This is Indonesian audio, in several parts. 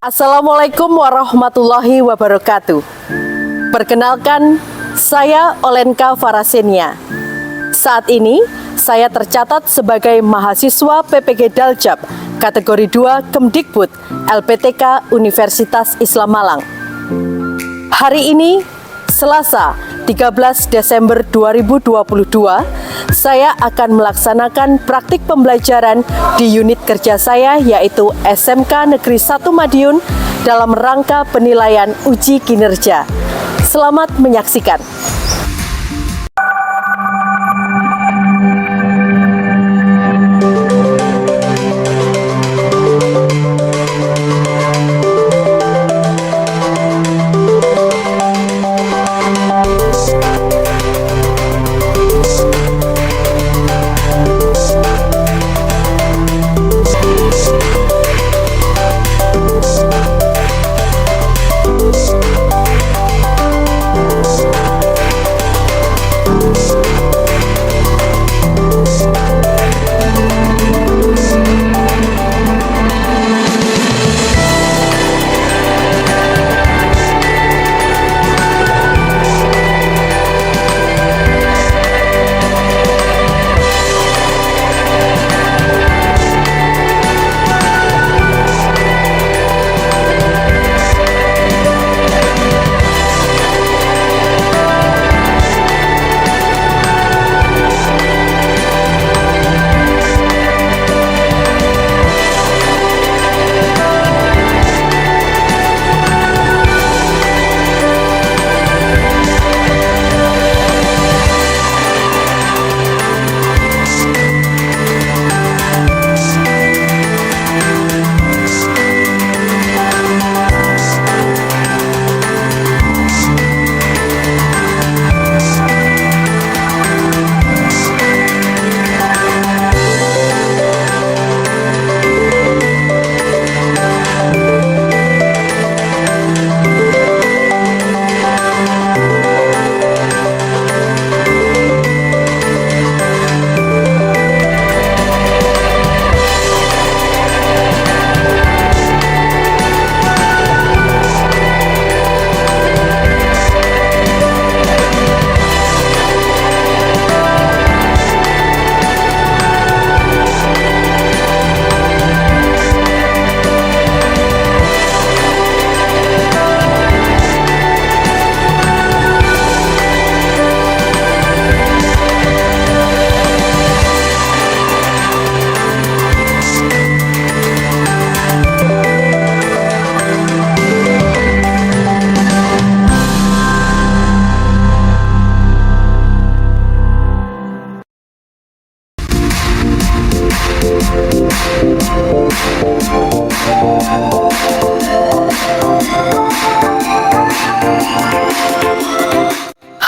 Assalamualaikum warahmatullahi wabarakatuh. Perkenalkan, saya Olenka Farasenia. Saat ini, saya tercatat sebagai mahasiswa PPG Daljab, kategori 2 Kemdikbud, LPTK Universitas Islam Malang. Hari ini, Selasa, 13 Desember 2022, saya akan melaksanakan praktik pembelajaran di unit kerja saya yaitu SMK Negeri 1 Madiun dalam rangka penilaian uji kinerja. Selamat menyaksikan.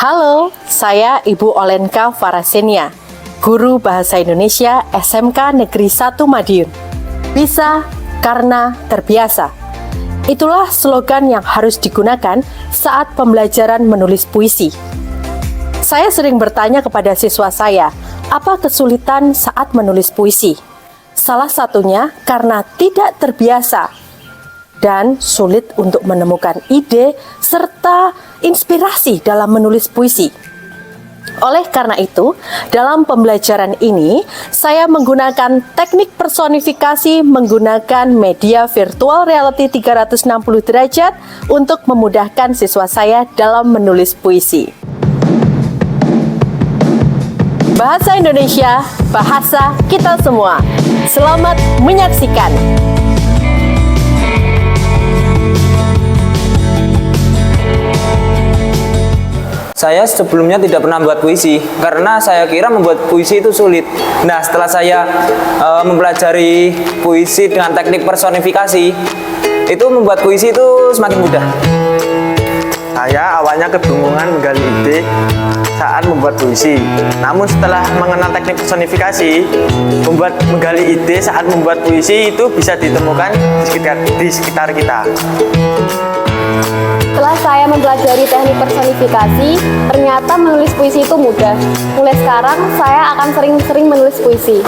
Halo, saya Ibu Olenka Farasenia, Guru Bahasa Indonesia SMK Negeri 1 Madiun. Bisa karena terbiasa. Itulah slogan yang harus digunakan saat pembelajaran menulis puisi. Saya sering bertanya kepada siswa saya, apa kesulitan saat menulis puisi? Salah satunya karena tidak terbiasa dan sulit untuk menemukan ide serta inspirasi dalam menulis puisi. Oleh karena itu, dalam pembelajaran ini, saya menggunakan teknik personifikasi menggunakan media virtual reality 360 derajat untuk memudahkan siswa saya dalam menulis puisi. Bahasa Indonesia, bahasa kita semua. Selamat menyaksikan. Saya sebelumnya tidak pernah membuat puisi karena saya kira membuat puisi itu sulit. Nah, setelah saya mempelajari puisi dengan teknik personifikasi, itu membuat puisi itu semakin mudah. Saya awalnya kebingungan menggali ide saat membuat puisi. Namun setelah mengenal teknik personifikasi, menggali ide saat membuat puisi itu bisa ditemukan di sekitar kita. Setelah saya mempelajari teknik personifikasi, ternyata menulis puisi itu mudah. Mulai sekarang, saya akan sering-sering menulis puisi.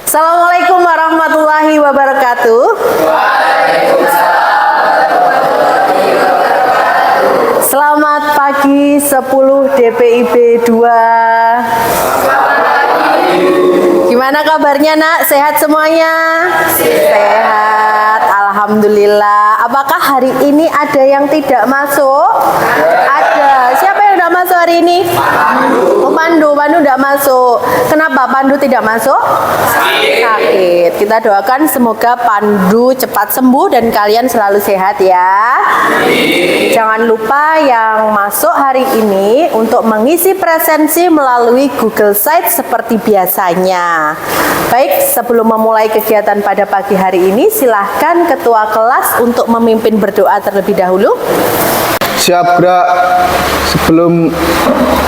Assalamualaikum warahmatullahi wabarakatuh. Waalaikumsalam 10 DPIB 2. Gimana kabarnya nak? Sehat semuanya? Sehat, alhamdulillah. Apakah hari ini ada yang tidak masuk? Ada. Siapa yang tidak masuk hari ini? Pandu tidak masuk. Kenapa Pandu tidak masuk? Sakit. Kita doakan semoga Pandu cepat sembuh dan kalian selalu sehat ya. Jangan lupa yang masuk hari ini untuk mengisi presensi melalui Google Sites seperti biasanya. Baik, sebelum memulai kegiatan pada pagi hari ini, silahkan ketua kelas untuk memimpin berdoa terlebih dahulu. Siap gerak. Sebelum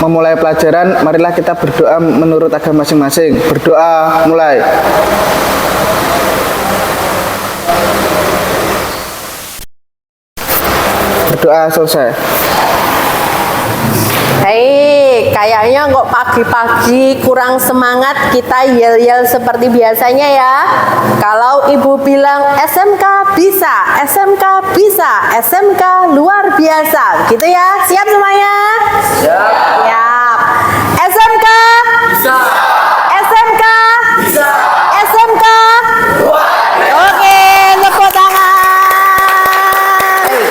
memulai pelajaran, marilah kita berdoa menurut agama masing-masing. Berdoa mulai. Berdoa selesai. Hei, kayaknya kok pagi-pagi kurang semangat, kita yel-yel seperti biasanya ya. Kalau ibu bilang SMK bisa, SMK bisa, SMK luar biasa, gitu ya. Siap semuanya? Siap. Siap. SMK bisa. SMK bisa. SMK luar biasa. Oke, tepuk tangan.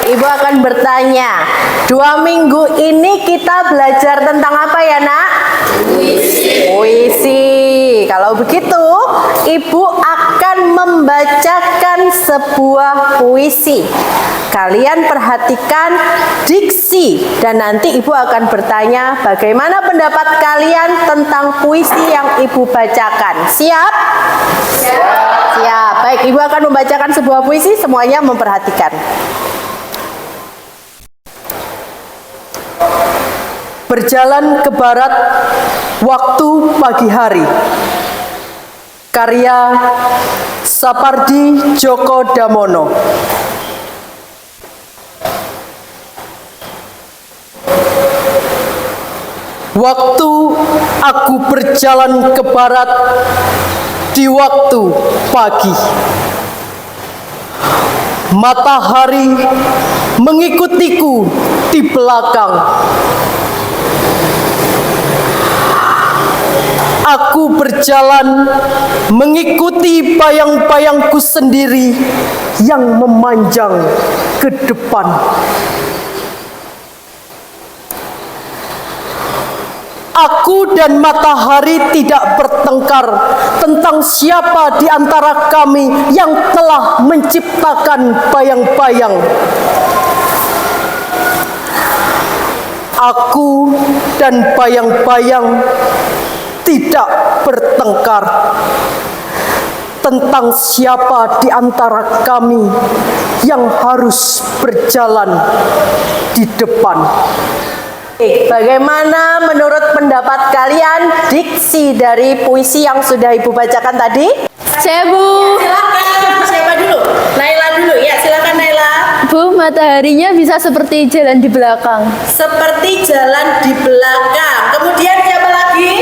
Ibu akan bertanya, 2 minggu ini kita belajar tentang apa ya nak? Puisi. Kalau begitu, ibu akan membacakan sebuah puisi. Kalian perhatikan diksi dan nanti ibu akan bertanya bagaimana pendapat kalian tentang puisi yang ibu bacakan. Siap? Siap. Siap. Baik, ibu akan membacakan sebuah puisi, semuanya memperhatikan. Berjalan ke barat waktu pagi hari. Karya Sapardi Djoko Damono. Waktu aku berjalan ke barat di waktu pagi, matahari mengikutiku di belakang. Aku berjalan mengikuti bayang-bayangku sendiri yang memanjang ke depan. Aku dan matahari tidak bertengkar tentang siapa di antara kami yang telah menciptakan bayang-bayang. Aku dan bayang-bayang tidak bertengkar tentang siapa di antara kami yang harus berjalan di depan. Bagaimana menurut pendapat kalian diksi dari puisi yang sudah ibu bacakan tadi? Saya Bu. Silakan, siapa dulu? Naila dulu ya, silakan Naila. Bu, mataharinya bisa seperti jalan di belakang. Seperti jalan di belakang. Kemudian siapa lagi?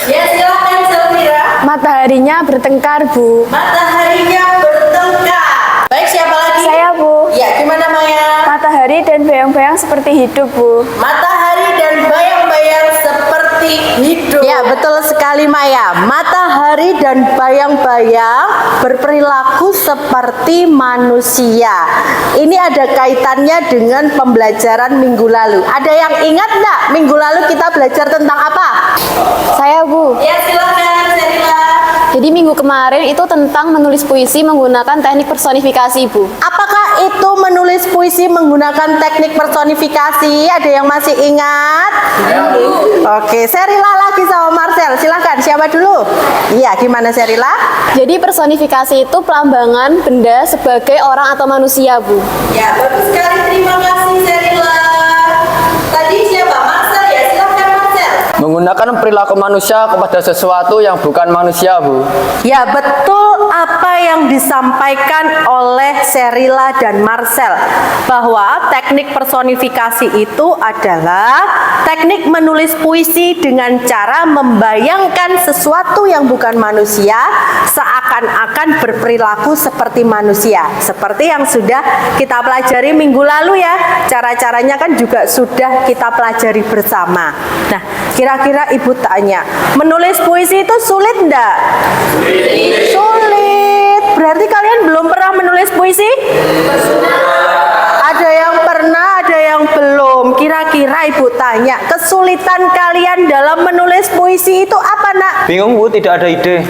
Ya, silakan Selvira. Mataharinya bertengkar, Bu. Mataharinya bertengkar. Baik, siapa lagi? Saya, Bu. Ya, gimana Maya? Matahari dan bayang-bayang seperti hidup, Bu. Matahari dan bayang-bayang seperti hidup. Ya, betul sekali Maya. Matahari dan bayang-bayang berperilaku seperti manusia. Ini ada kaitannya dengan pembelajaran minggu lalu. Ada yang ingat enggak? Minggu lalu kita belajar tentang apa? Saya, Bu. Ya, silakan Serila. Jadi minggu kemarin itu tentang menulis puisi menggunakan teknik personifikasi, Bu. Apakah itu menulis puisi menggunakan teknik personifikasi? Ada yang masih ingat? Ya, oke, Serila lagi sama Marcel. Silahkan, siapa dulu? Iya, gimana Serila? Jadi personifikasi itu pelambangan benda sebagai orang atau manusia, Bu. Ya, bagus sekali. Terima kasih Serila. Tadi siapa? Marcel ya? Silahkan Marcel. Menggunakan perilaku manusia kepada sesuatu yang bukan manusia, Bu. Ya, betul apa yang disampaikan oleh Sherila dan Marcel, bahwa teknik personifikasi itu adalah teknik menulis puisi dengan cara membayangkan sesuatu yang bukan manusia seakan-akan berperilaku seperti manusia, seperti yang sudah kita pelajari minggu lalu ya. Cara-caranya kan juga sudah kita pelajari bersama. Nah, kira-kira Ibu tanya, menulis puisi itu sulit enggak? Sulit. Berarti kalian belum pernah menulis puisi? Ada yang pernah, ada yang belum. Kira-kira Ibu tanya, kesulitan kalian dalam menulis puisi itu apa, Nak? Bingung Bu, tidak ada ide.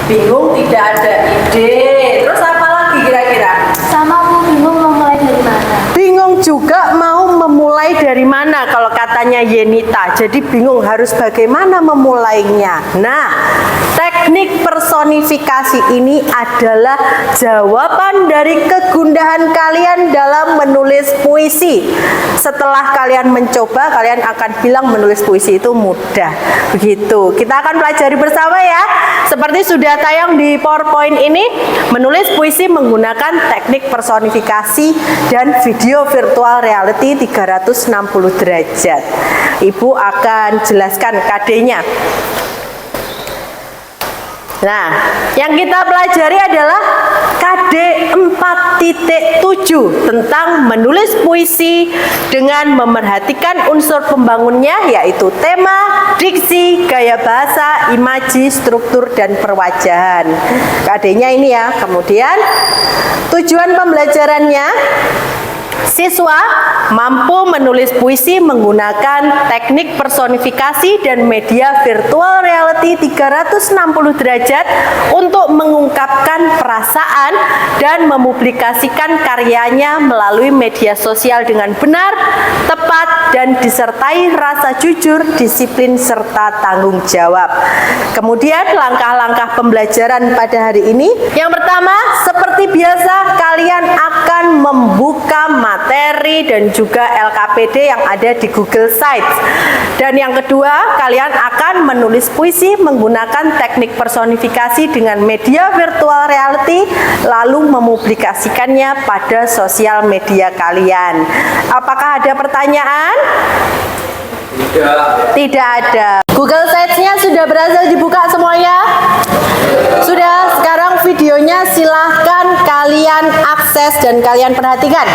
Bingung, tidak ada ide. Terus apa lagi kira-kira? Sama aku bingung mau mulai dari mana. Bingung juga mau memulai dari mana kalau katanya Yenita. Jadi bingung harus bagaimana memulainya. Nah, teknik personifikasi ini adalah jawaban dari kegundahan kalian dalam menulis puisi. Setelah kalian mencoba, kalian akan bilang menulis puisi itu mudah. Begitu. Kita akan pelajari bersama ya. Seperti sudah tayang di PowerPoint ini, menulis puisi menggunakan teknik personifikasi dan video virtual reality 360 derajat. Ibu akan jelaskan KD-nya. Nah, yang kita pelajari adalah KD 4.7 tentang menulis puisi dengan memerhatikan unsur pembangunnya, yaitu tema, diksi, gaya bahasa, imaji, struktur, dan perwajahan. KD-nya ini ya. Kemudian tujuan pembelajarannya, siswa mampu menulis puisi menggunakan teknik personifikasi dan media virtual reality 360 derajat untuk mengungkapkan perasaan dan mempublikasikan karyanya melalui media sosial dengan benar, tepat, dan disertai rasa jujur, disiplin, serta tanggung jawab. Kemudian langkah-langkah pembelajaran pada hari ini. Yang pertama, seperti biasa kalian akan membuka materi dan juga LKPD yang ada di Google Sites. Dan yang kedua, kalian akan menulis puisi menggunakan teknik personifikasi dengan media virtual reality, lalu mempublikasikannya pada sosial media kalian. Apakah ada pertanyaan? Tidak ada. Google Sites-nya sudah berhasil dibuka semuanya? Sudah. Sekarang videonya silahkan kalian akses dan kalian perhatikan.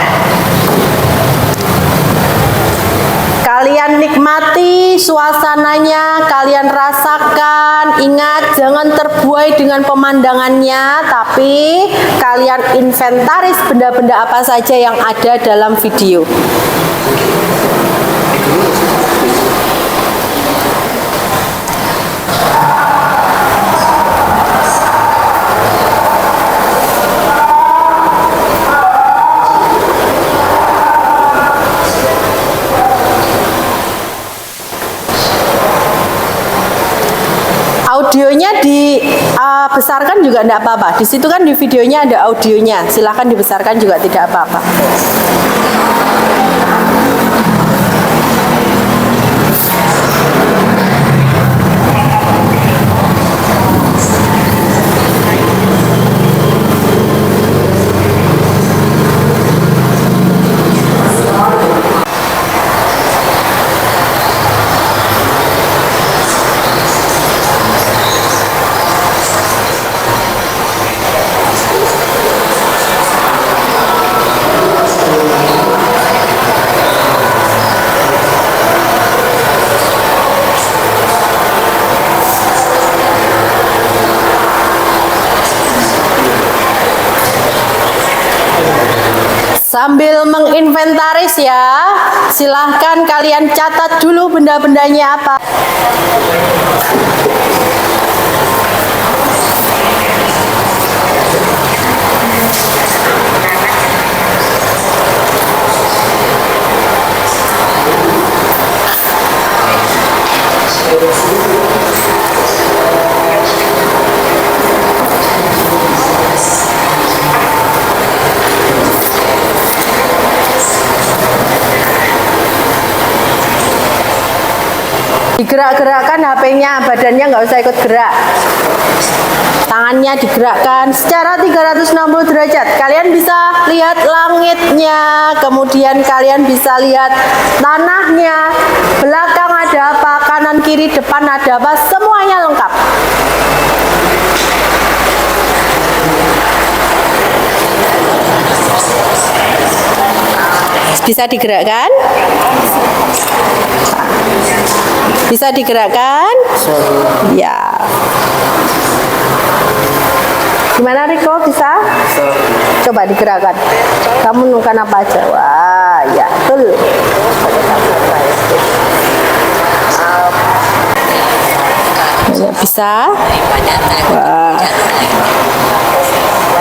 Kalian nikmati suasananya, kalian rasakan. Ingat, jangan terbuai dengan pemandangannya, tapi kalian inventaris benda-benda apa saja yang ada dalam video. Audionya dibesarkan juga tidak apa-apa. Di situ kan di videonya ada audionya. Silahkan dibesarkan juga tidak apa-apa. Sambil menginventaris ya, silahkan kalian catat dulu benda-bendanya apa. Digerak-gerakkan HP-nya, badannya nggak usah ikut gerak. Tangan tangannya digerakkan secara 360 derajat. Kalian bisa lihat langitnya, kemudian kalian bisa lihat tanahnya, belakang ada apa, kanan kiri depan ada apa, semuanya lengkap. Bisa digerakkan? Bisa digerakkan? Ya. Gimana Riko, bisa? Coba digerakkan. Kamu menemukan apa aja? Wah, ya betul. Bisa? Wah.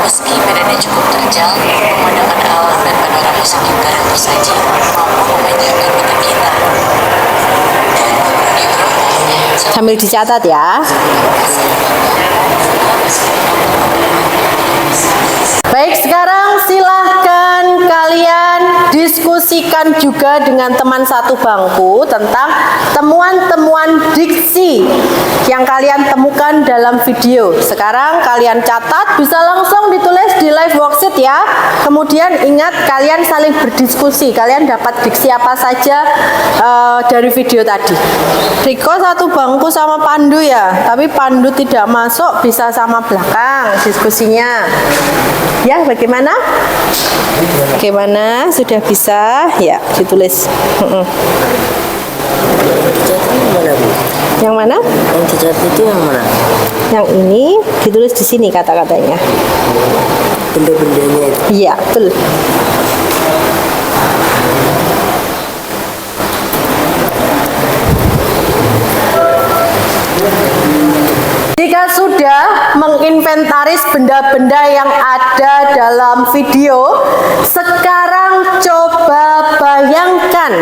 Meski medannya cukup terjal, pemandangan alam dan panorama sekitar yang tersaji mampu memanjakan mata kita. Sambil dicatat ya. Baik, sekarang silahkan kalian diskusikan juga dengan teman satu bangku tentang temuan-temuan diksi yang kalian temukan dalam video. Sekarang kalian catat, bisa langsung ditulis di live worksheet ya. Kemudian ingat, kalian saling berdiskusi. Kalian dapat diksi apa saja dari video tadi. Riko satu bangku sama Pandu ya, tapi Pandu tidak masuk, bisa sama belakang diskusinya. Ya, bagaimana? Bagaimana? Sudah bisa? Ya, ditulis. Yang mana? Yang dicatat itu yang mana? Yang ini ditulis di sini kata-katanya. Benda-bendanya itu. Iya, betul. Jika sudah menginventaris benda-benda yang ada dalam video, sekarang coba bayangkan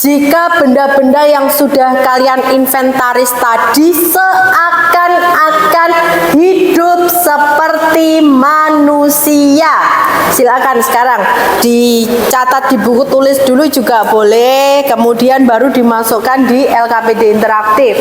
jika benda-benda yang sudah kalian inventaris tadi seakan-akan hidup seperti manusia. Silakan sekarang dicatat di buku tulis dulu juga boleh, kemudian baru dimasukkan di LKPD interaktif.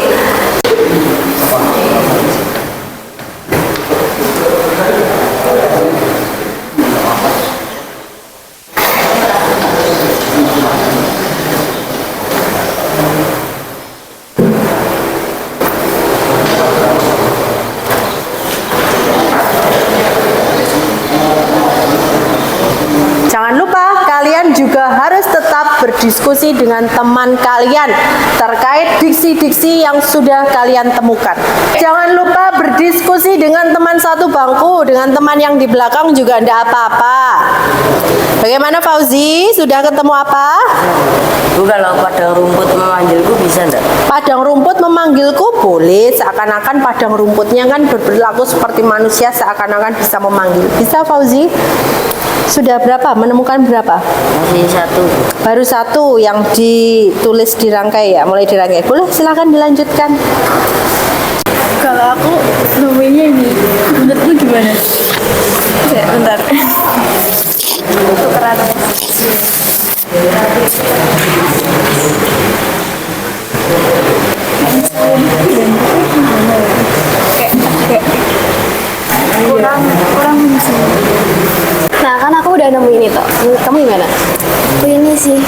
Jangan lupa kalian juga harus tetap berdiskusi dengan teman kalian terkait diksi-diksi yang sudah kalian temukan. Jangan lupa berdiskusi dengan teman satu bangku, dengan teman yang di belakang juga tidak apa-apa. Bagaimana Fauzi? Sudah ketemu apa? Bu, kalau padang rumput memanggilku bisa enggak? Padang rumput memanggilku boleh, seakan-akan padang rumputnya kan berlaku seperti manusia, seakan-akan bisa memanggil. Bisa Fauzi? Sudah berapa? Menemukan berapa? Masih satu. Baru satu yang ditulis dirangkai ya, mulai dirangkai. Boleh, silakan dilanjutkan. Kalau aku nemuinnya ini, menurutmu gimana? Ya, bentar. Tukeran. Kurang bisa. Nah, kan aku udah nemuin itu. Menurut kamu gimana? Aku ini sih.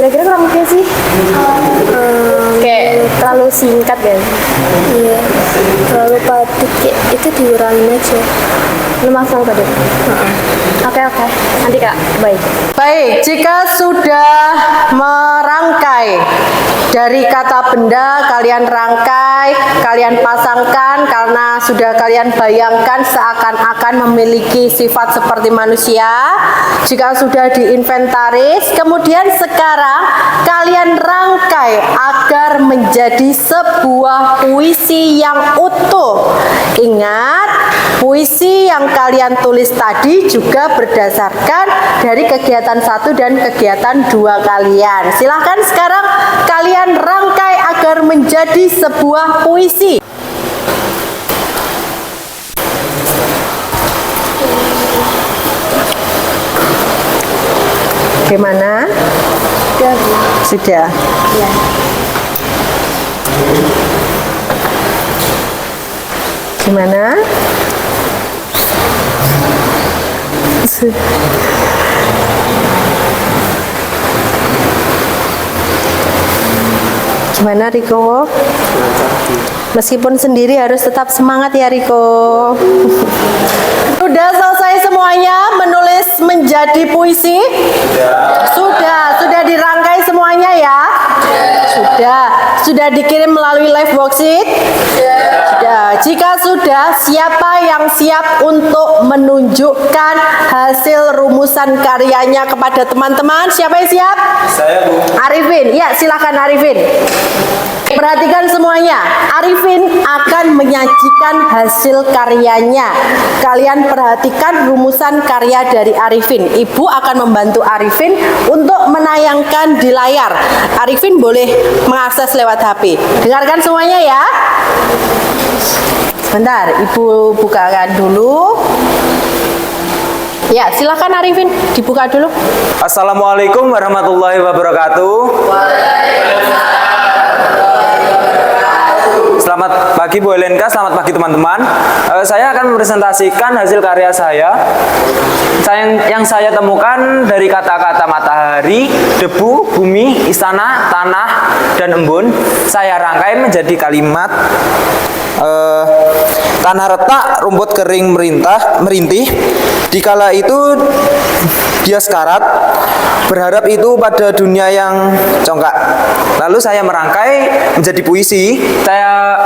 Kira-kira kurang oke sih? Kayak terlalu singkat kan? Iya. Terlalu padat kayak itu diurangin aja. Lu maksud apa deh? Oke. Nanti Kak, baik. Baik, jika sudah merangkai dari kata benda, kalian rangkai, kalian pasangkan karena sudah kalian bayangkan seakan-akan memiliki sifat seperti manusia. Jika sudah diinventaris, kemudian sekarang kalian rangkai agar menjadi sebuah puisi yang utuh. Ingat, puisi yang kalian tulis tadi juga berdasarkan dari kegiatan 1 dan kegiatan 2 kalian. Silahkan sekarang kalian rangkai agar menjadi sebuah puisi. Bagaimana? Sudah. Ya. Gimana? Gimana Riko? Meskipun sendiri harus tetap semangat ya Riko. Sudah selesai semuanya menulis menjadi puisi? Sudah dirangkai semuanya ya? Sudah dikirim melalui live worksheet? Sudah. Jika sudah, siapa yang siap untuk menunjukkan hasil rumusan karyanya kepada teman-teman? Siapa yang siap? Saya, Bu. Arifin, ya silakan Arifin. Perhatikan semuanya, Arifin akan menyajikan hasil karyanya. Kalian perhatikan rumusan karya dari Arifin. Ibu akan membantu Arifin untuk menayangkan di layar. Arifin boleh mengakses lewat HP. Dengarkan semuanya ya. Sebentar, Ibu bukakan dulu. Ya, silakan Arifin, dibuka dulu. Assalamualaikum warahmatullahi wabarakatuh. Selamat pagi Bu Elenka, selamat pagi teman-teman. Saya akan mempresentasikan hasil karya saya. Yang saya temukan dari kata-kata matahari, debu, bumi, istana, tanah, dan embun. Saya rangkai menjadi kalimat. Tanah retak, rumput kering merintih. Dikala itu dia sekarat, berharap itu pada dunia yang congkak. Lalu saya merangkai menjadi puisi. Saya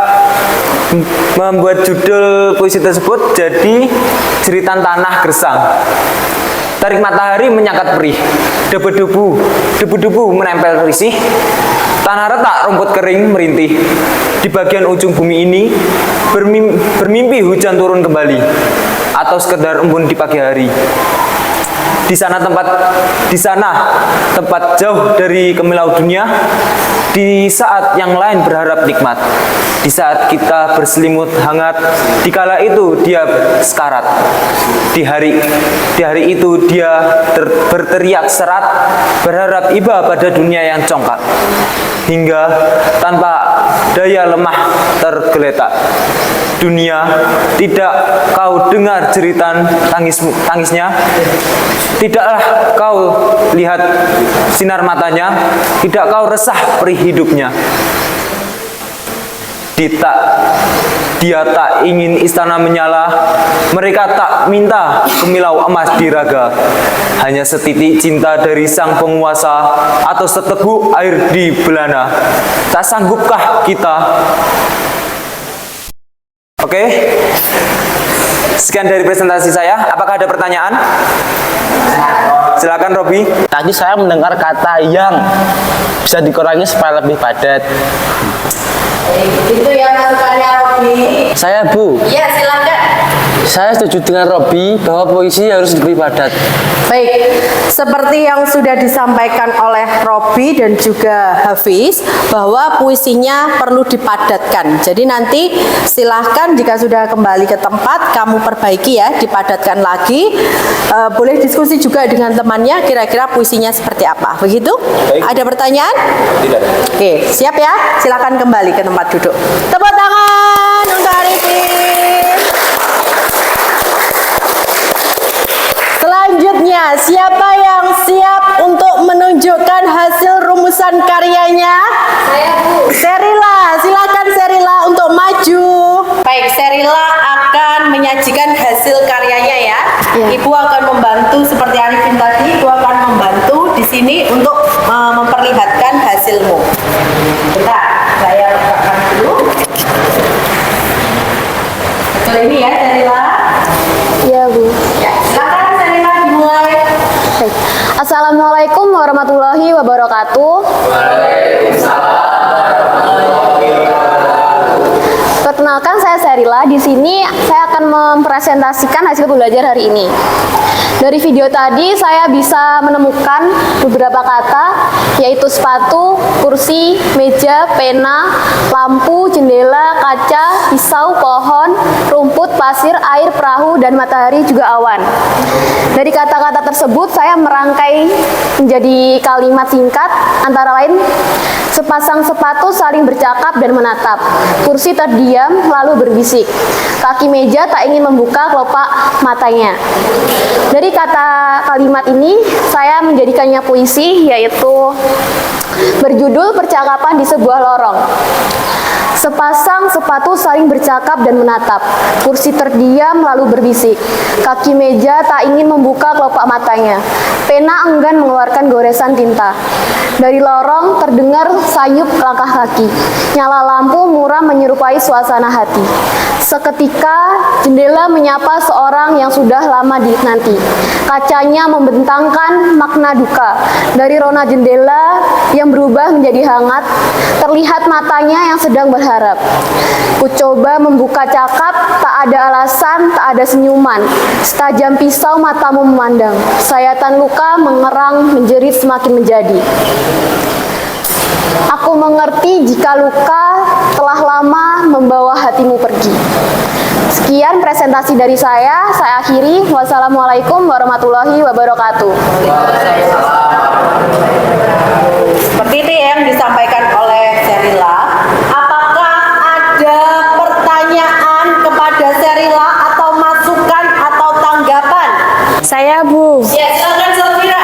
membuat judul puisi tersebut jadi Jeritan Tanah Gersang. Tarik matahari menyangkat perih, debu-debu menempel risih. Tanah retak, rumput kering merintih. Di bagian ujung bumi ini bermimpi hujan turun kembali, atau sekedar embun di pagi hari. Di sana tempat jauh dari kemilau dunia. Di saat yang lain berharap nikmat. Di saat kita berselimut hangat, dikala itu dia sekarat. Di hari itu dia berteriak serat, berharap iba pada dunia yang congkak. Hingga tanpa daya lemah tergeletak. Dunia, tidak kau dengar jeritan tangisnya, tidaklah kau lihat sinar matanya, tidak kau resah perih hidupnya. Dia tak ingin istana menyala, mereka tak minta kemilau emas di raga, hanya setitik cinta dari sang penguasa atau seteguk air di belana. Tak sanggupkah kita? Oke, sekian dari presentasi saya. Apakah ada pertanyaan? Silakan Robi. Tadi saya mendengar kata yang bisa dikurangi supaya lebih padat. Itu ya masukannya Robi. Saya Bu. Ya, silakan. Saya setuju dengan Robi bahwa puisi harus lebih padat. Baik, seperti yang sudah disampaikan oleh Robi dan juga Hafiz, bahwa puisinya perlu dipadatkan. Jadi nanti silahkan jika sudah kembali ke tempat, kamu perbaiki ya, dipadatkan lagi. Boleh diskusi juga dengan temannya, kira-kira puisinya seperti apa. Begitu? Baik. Ada pertanyaan? Tidak. Oke, siap ya? Silakan kembali ke tempat duduk. Tepuk tangan untuk Arifin. Selanjutnya, siapa yang siap untuk menunjukkan hasil rumusan karyanya? Saya Bu. Serila, silakan Serila untuk maju. Baik, Serila akan menyajikan hasil karyanya ya. Ibu akan membantu seperti Arifin tadi, Ibu akan membantu di sini untuk memperlihatkan hasilmu. Bentar, saya bukakan dulu. Betul ini ya, Serila. Iya Bu. Ya, silakan Serila dimulai. Baik. Assalamualaikum warahmatullahi wabarakatuh. Perkenalkan, saya Serila. Di sini saya akan mempresentasikan hasil belajar hari ini. Dari video tadi saya bisa menemukan beberapa kata, yaitu sepatu, kursi, meja, pena, lampu, jendela, kaca, pisau, pohon, rumput, pasir, air, perahu, dan matahari juga awan. Dari kata-kata tersebut saya merangkai menjadi kalimat singkat, antara lain sepasang sepatu saling bercakap dan menatap, kursi terdiam, terdiam lalu berbisik. Kaki meja tak ingin membuka kelopak matanya. Dari kata kalimat ini saya menjadikannya puisi, yaitu berjudul Percakapan di Sebuah Lorong. Sepasang sepatu saling bercakap dan menatap. Kursi terdiam lalu berbisik. Kaki meja tak ingin membuka kelopak matanya. Pena enggan mengeluarkan goresan tinta. Dari lorong terdengar sayup langkah kaki. Nyala lampu muram menyerupai suasana hati. Seketika jendela menyapa seorang yang sudah lama dinanti. Kacanya membentangkan makna duka. Dari rona jendela yang berubah menjadi hangat, terlihat matanya yang sedang berharap. Ku coba membuka cakap, tak ada alasan, tak ada senyuman. Setajam pisau matamu memandang. Sayatan luka mengerang, menjerit semakin menjadi. Aku mengerti jika luka telah lama membawa hatimu pergi. Sekian presentasi dari saya akhiri. Wassalamualaikum warahmatullahi wabarakatuh. Seperti itu yang disampaikan oleh Sherila. Apakah ada pertanyaan kepada Sherila atau masukan atau tanggapan? Saya Bu. Ya, silakan Sherila.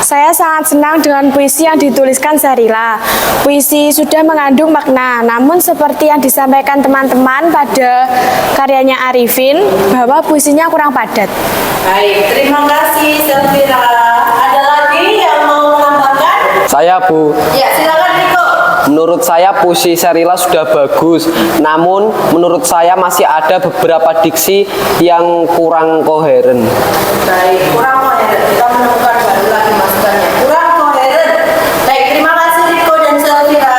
Saya sangat senang dengan puisi yang dituliskan Sherila. Puisi sudah mengandung makna, namun seperti yang disampaikan teman-teman pada karyanya Arifin, bahwa puisinya kurang padat. Baik, terima kasih Sherila. Ada lagi yang mau menambahkan? Saya Bu, Ya, silakan Riko. menurut saya puisi Sherila sudah bagus, namun menurut saya masih ada beberapa diksi yang kurang koheren. Baik, kurang koheren. Kita menemukan baru lagi masukannya. Kurang koheren. Baik, terima kasih Riko dan Selvira.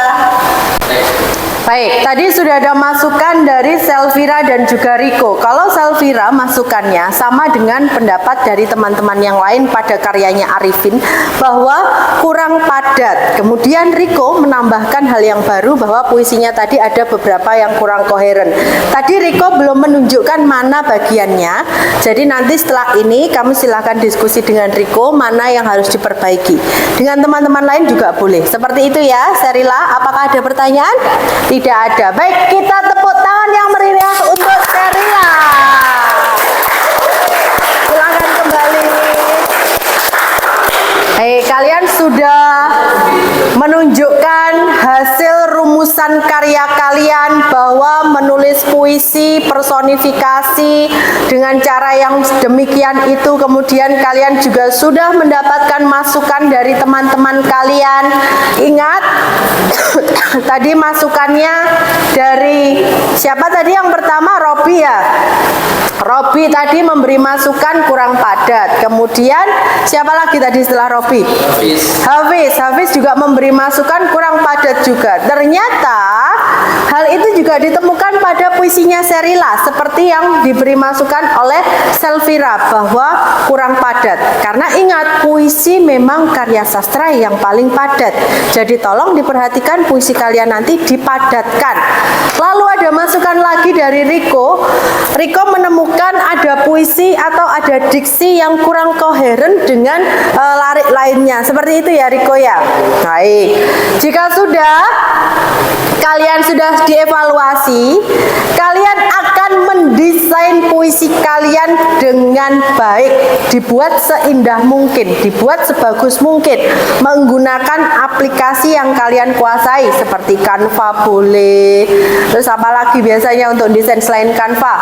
Baik, tadi sudah ada masukan dari Selvira dan juga Riko. Kalau Selvira masukannya sama dengan pendapat dari teman-teman yang lain pada karyanya Arifin bahwa kurang padat. Kemudian Riko menambahkan hal yang baru bahwa puisinya tadi ada beberapa yang kurang koheren. Tadi Riko belum menunjukkan mana bagiannya. Jadi nanti setelah ini kami silakan diskusi dengan Riko mana yang harus diperbaiki. Dengan teman-teman lain juga boleh. Seperti itu ya, Sherila. Apakah ada pertanyaan? Tidak ada. Baik, kita tepuk tangan yang meriah untuk Sherila. Silakan kembali. Kalian sudah menunjukkan hasil rumusan karya kalian bahwa menulis puisi, personifikasi dengan cara yang demikian itu, kemudian kalian juga sudah mendapatkan masukan dari teman-teman kalian. Ingat, tadi masukannya dari siapa tadi yang pertama? Robi ya. Robi tadi memberi masukan kurang padat. Kemudian siapa lagi tadi setelah Robi? Hafiz juga memberi masukan kurang padat juga. Ternyata hal itu juga ditemukan pada puisinya Sherila, seperti yang diberi masukan oleh Selvira bahwa kurang padat. Karena ingat, puisi memang karya sastra yang paling padat. Jadi tolong diperhatikan puisi kalian nanti dipadatkan. Lalu ada masukan lagi dari Riko. Riko menemukan ada puisi atau ada diksi yang kurang koheren dengan larik lainnya. Seperti itu ya Riko ya. Baik. Jika kalian sudah dievaluasi, kalian akan mendesain puisi kalian dengan baik, dibuat seindah mungkin, dibuat sebagus mungkin, menggunakan aplikasi yang kalian kuasai seperti Canva boleh. Terus apa lagi biasanya untuk desain selain Canva?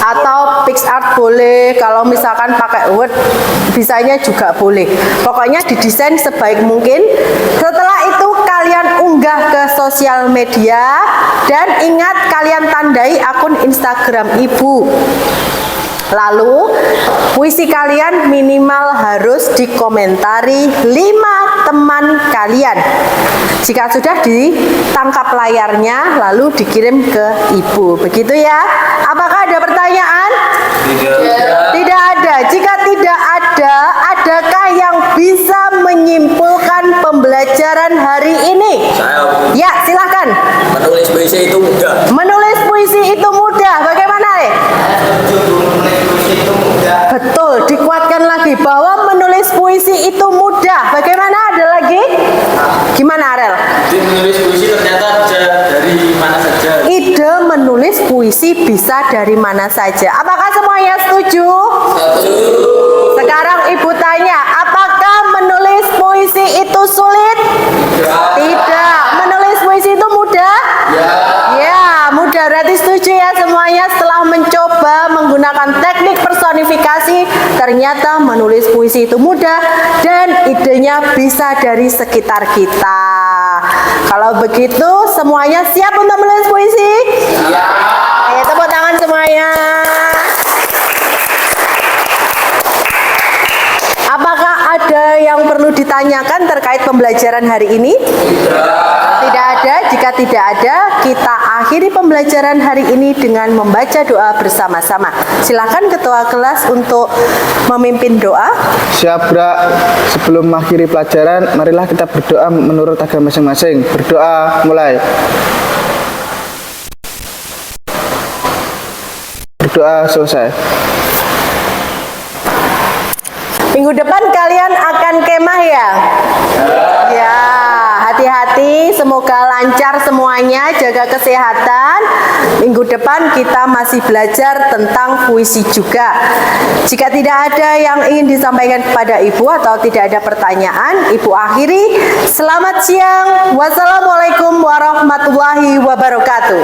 Atau PixArt boleh, kalau misalkan pakai Word bisanya juga boleh. Pokoknya didesain sebaik mungkin. Setelah itu kalian unggah ke sosial media dan ingat kalian tandai akun Instagram Ibu. Lalu puisi kalian minimal harus dikomentari 5 teman kalian. Jika sudah ditangkap layarnya lalu dikirim ke Ibu. Begitu ya. Apakah ada pertanyaan? Tidak ada. Jika tidak ada, adakah yang bisa menyimpulkan pembelajaran hari ini? Ya, silahkan. Menulis puisi itu mudah. Menulis puisi itu mudah. Bagaimana, Le? Betul, dikuatkan lagi bahwa menulis puisi itu mudah. Bagaimana, ada lagi? Gimana, Arel? Menulis puisi ternyata bisa dari mana saja. Ide puisi bisa dari mana saja. Apakah semuanya setuju? Sekarang Ibu tanya, apakah menulis puisi itu sulit? Tidak. Menulis puisi itu mudah? Ya, mudah. Berarti setuju ya semuanya. Setelah mencoba menggunakan teknik personifikasi, ternyata menulis puisi itu mudah dan idenya bisa dari sekitar kita. Kalau begitu, semuanya siap untuk menulis puisi? Ayo tepuk tangan semuanya. Apakah ada yang perlu ditanyakan terkait pembelajaran hari ini? Tidak ada. Jika tidak ada, kita akhiri pembelajaran hari ini dengan membaca doa bersama-sama. Silakan ketua kelas untuk memimpin doa. Siap gerak. Sebelum mengakhiri pelajaran, marilah kita berdoa menurut agama masing-masing. Berdoa mulai. Berdoa selesai. Minggu depan kalian akan kemah ya? Ya, hati-hati, semoga lancar semuanya, jaga kesehatan. Minggu depan kita masih belajar tentang puisi juga. Jika tidak ada yang ingin disampaikan kepada Ibu atau tidak ada pertanyaan, Ibu akhiri. Selamat siang. Wassalamualaikum warahmatullahi wabarakatuh.